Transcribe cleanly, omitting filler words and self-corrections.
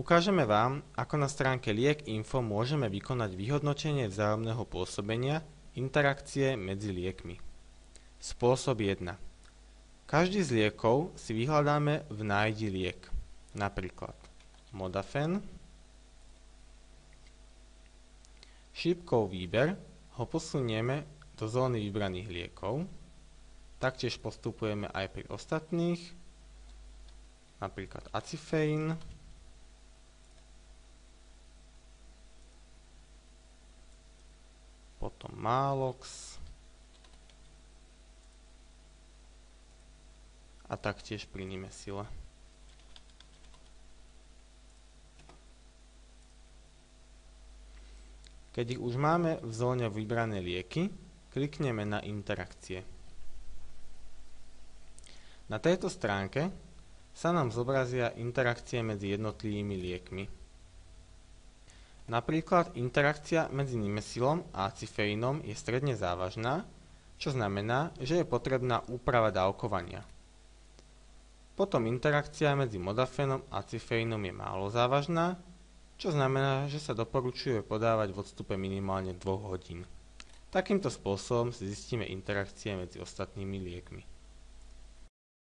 Ukážeme vám, ako na stránke Liek.info môžeme vykonať vyhodnotenie vzájomného pôsobenia interakcie medzi liekmi. Spôsob 1. Každý z liekov si vyhľadáme v nájdi liek, napríklad Modafen. Šípkou Výber ho posunieme do zóny vybraných liekov. Taktiež postupujeme aj pri ostatných, napríklad Acifein. Potom Maalox a taktiež pri Nimesile. Keď ich už máme v zóne vybrané lieky, klikneme na interakcie. Na tejto stránke sa nám zobrazia interakcie medzi jednotlivými liekmi. Napríklad interakcia medzi Nimesilom a Acifeinom je stredne závažná, čo znamená, že je potrebná úprava dávkovania. Potom interakcia medzi Modafenom a Acifeinom je málo závažná, čo znamená, že sa doporučuje podávať v odstupe minimálne 2 hodín. Takýmto spôsobom si zistíme interakcie medzi ostatnými liekmi.